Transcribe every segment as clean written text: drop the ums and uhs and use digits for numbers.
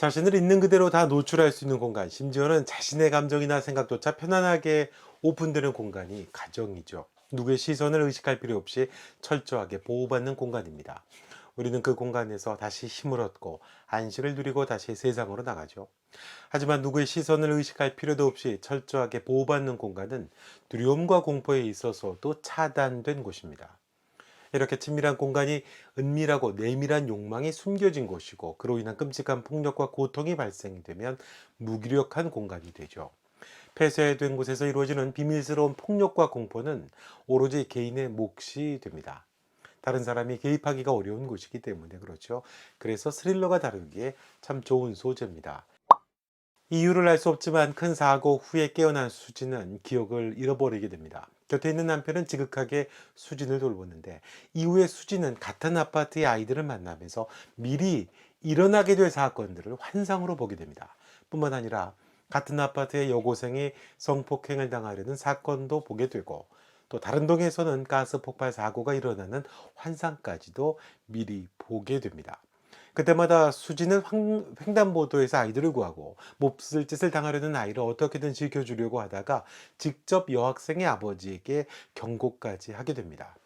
자신을 있는 그대로 다 노출할 수 있는 공간, 심지어는 자신의 감정이나 생각조차 편안하게 오픈되는 공간이 가정이죠. 누구의 시선을 의식할 필요 없이 철저하게 보호받는 공간입니다. 우리는 그 공간에서 다시 힘을 얻고 안식을 누리고 다시 세상으로 나가죠. 하지만 누구의 시선을 의식할 필요도 없이 철저하게 보호받는 공간은 두려움과 공포에 있어서도 차단된 곳입니다. 이렇게 친밀한 공간이 은밀하고 내밀한 욕망이 숨겨진 곳이고, 그로 인한 끔찍한 폭력과 고통이 발생이 되면 무기력한 공간이 되죠. 폐쇄된 곳에서 이루어지는 비밀스러운 폭력과 공포는 오로지 개인의 몫이 됩니다. 다른 사람이 개입하기가 어려운 곳이기 때문에 그렇죠. 그래서 스릴러가 다루기에 참 좋은 소재입니다. 이유를 알 수 없지만 큰 사고 후에 깨어난 수진은 기억을 잃어버리게 됩니다. 곁에 있는 남편은 지극하게 수진을 돌보는데, 이후에 수진은 같은 아파트의 아이들을 만나면서 미리 일어나게 될 사건들을 환상으로 보게 됩니다. 뿐만 아니라 같은 아파트의 여고생이 성폭행을 당하려는 사건도 보게 되고, 또 다른 동에서는 가스 폭발 사고가 일어나는 환상까지도 미리 보게 됩니다. 그때마다 수지는 횡단보도에서 아이들을 구하고, 몹쓸 짓을 당하려는 아이를 어떻게든 지켜주려고 하다가 직접 여학생의 아버지에게 경고까지 하게 됩니다.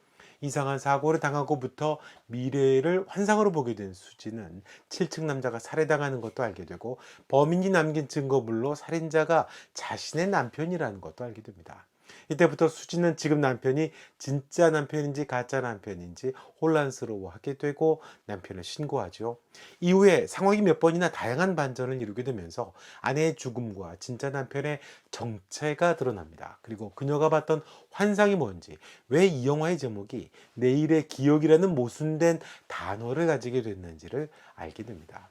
이상한 사고를 당하고부터 미래를 환상으로 보게 된 수지는 7층 남자가 살해당하는 것도 알게 되고, 범인이 남긴 증거물로 살인자가 자신의 남편이라는 것도 알게 됩니다. 이때부터 수지는 지금 남편이 진짜 남편인지 가짜 남편인지 혼란스러워하게 되고 남편을 신고하죠. 이후에 상황이 몇 번이나 다양한 반전을 이루게 되면서 아내의 죽음과 진짜 남편의 정체가 드러납니다. 그리고 그녀가 봤던 환상이 뭔지, 왜 이 영화의 제목이 내일의 기억이라는 모순된 단어를 가지게 됐는지를 알게 됩니다.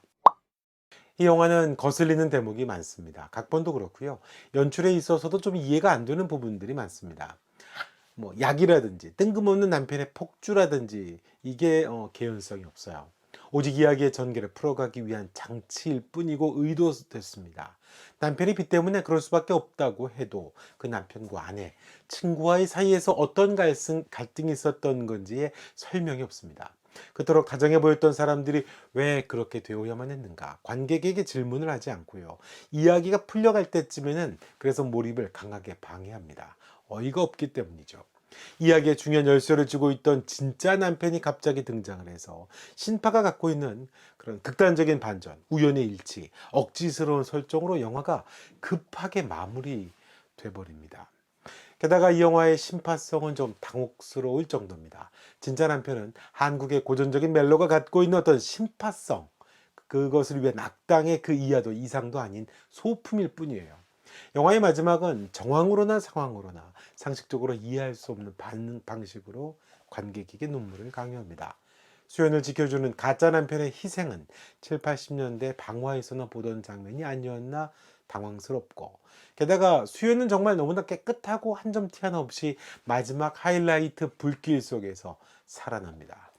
이 영화는 거슬리는 대목이 많습니다. 각본도 그렇고요. 연출에 있어서도 좀 이해가 안 되는 부분들이 많습니다. 뭐 약이라든지 뜬금없는 남편의 폭주라든지, 이게 개연성이 없어요. 오직 이야기의 전개를 풀어가기 위한 장치일 뿐이고 의도됐습니다. 남편이 빚 때문에 그럴 수밖에 없다고 해도 그 남편과 아내, 친구와의 사이에서 어떤 갈등이 있었던 건지에 설명이 없습니다. 그토록 다정해 보였던 사람들이 왜 그렇게 되어야만 했는가? 관객에게 질문을 하지 않고요. 이야기가 풀려갈 때쯤에는 그래서 몰입을 강하게 방해합니다. 어이가 없기 때문이죠. 이야기의 중요한 열쇠를 쥐고 있던 진짜 남편이 갑자기 등장을 해서 신파가 갖고 있는 그런 극단적인 반전, 우연의 일치, 억지스러운 설정으로 영화가 급하게 마무리돼 버립니다. 게다가 이 영화의 신파성은 좀 당혹스러울 정도입니다. 진짜 남편은 한국의 고전적인 멜로가 갖고 있는 어떤 신파성, 그것을 위한 악당의 그 이하도 이상도 아닌 소품일 뿐이에요. 영화의 마지막은 정황으로나 상황으로나 상식적으로 이해할 수 없는 반응 방식으로 관객에게 눈물을 강요합니다. 수연을 지켜주는 가짜 남편의 희생은 7, 80년대 방화에서나 보던 장면이 아니었나 당황스럽고, 게다가 수연은 정말 너무나 깨끗하고 한 점 티 하나 없이 마지막 하이라이트 불길 속에서 살아납니다.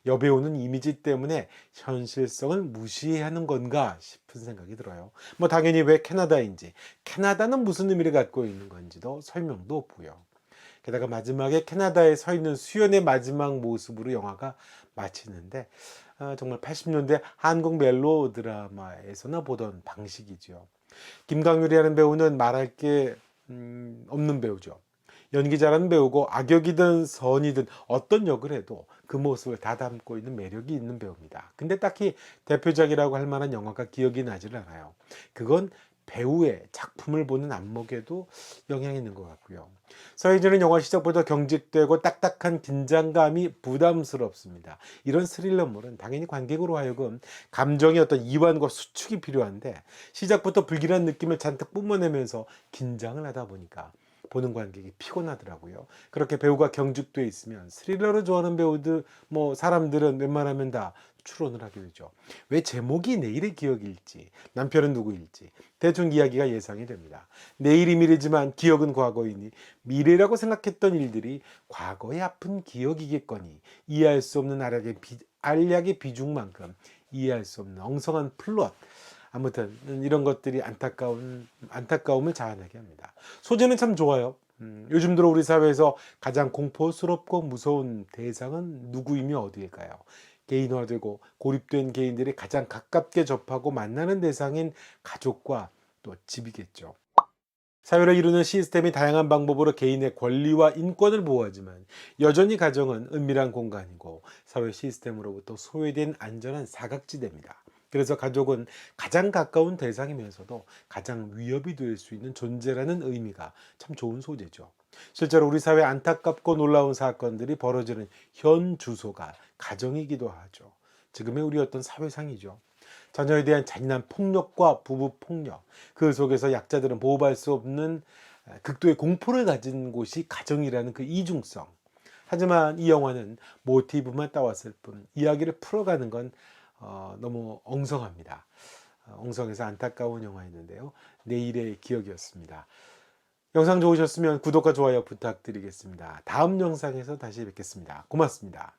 여배우는 이미지 때문에 현실성을 무시하는 건가 싶은 생각이 들어요. 뭐 당연히 왜 캐나다인지, 캐나다는 무슨 의미를 갖고 있는 건지도 설명도 없고요. 게다가 마지막에 캐나다에 서 있는 수연의 마지막 모습으로 영화가 마치는데, 정말 80년대 한국 멜로 드라마에서나 보던 방식이죠. 김강률이라는 배우는 말할 게 없는 배우죠. 연기 잘하는 배우고, 악역이든 선이든 어떤 역을 해도 그 모습을 다 담고 있는 매력이 있는 배우입니다. 근데 딱히 대표작이라고 할 만한 영화가 기억이 나질 않아요. 그건 배우의 작품을 보는 안목에도 영향이 있는 것 같고요. 서혜진은 영화 시작부터 경직되고 딱딱한 긴장감이 부담스럽습니다. 이런 스릴러물은 당연히 관객으로 하여금 감정의 어떤 이완과 수축이 필요한데, 시작부터 불길한 느낌을 잔뜩 뿜어내면서 긴장을 하다 보니까 보는 관객이 피곤하더라고요. 그렇게 배우가 경직돼 있으면 스릴러를 좋아하는 배우들, 뭐 사람들은 웬만하면 다 추론을 하게 되죠. 왜 제목이 내일의 기억일지, 남편은 누구일지 대충 이야기가 예상이 됩니다. 내일이 미래지만 기억은 과거이니 미래라고 생각했던 일들이 과거의 아픈 기억이겠거니, 이해할 수 없는 알약의 비중만큼 이해할 수 없는 엉성한 플롯, 아무튼 이런 것들이 안타까움을 자아내게 합니다. 소재는 참 좋아요. 요즘 들어 우리 사회에서 가장 공포스럽고 무서운 대상은 누구이며 어디일까요? 개인화되고 고립된 개인들이 가장 가깝게 접하고 만나는 대상인 가족과 또 집이겠죠. 사회를 이루는 시스템이 다양한 방법으로 개인의 권리와 인권을 보호하지만 여전히 가정은 은밀한 공간이고 사회 시스템으로부터 소외된 안전한 사각지대입니다. 그래서 가족은 가장 가까운 대상이면서도 가장 위협이 될 수 있는 존재라는 의미가 참 좋은 소재죠. 실제로 우리 사회 안타깝고 놀라운 사건들이 벌어지는 현 주소가 가정이기도 하죠. 지금의 우리 어떤 사회상이죠. 자녀에 대한 잔인한 폭력과 부부 폭력, 그 속에서 약자들은 보호받을 수 없는 극도의 공포를 가진 곳이 가정이라는 그 이중성. 하지만 이 영화는 모티브만 따왔을 뿐 이야기를 풀어가는 건 너무 엉성합니다. 엉성해서 안타까운 영화였는데요. 내일의 기억이었습니다. 영상 좋으셨으면 구독과 좋아요 부탁드리겠습니다. 다음 영상에서 다시 뵙겠습니다. 고맙습니다.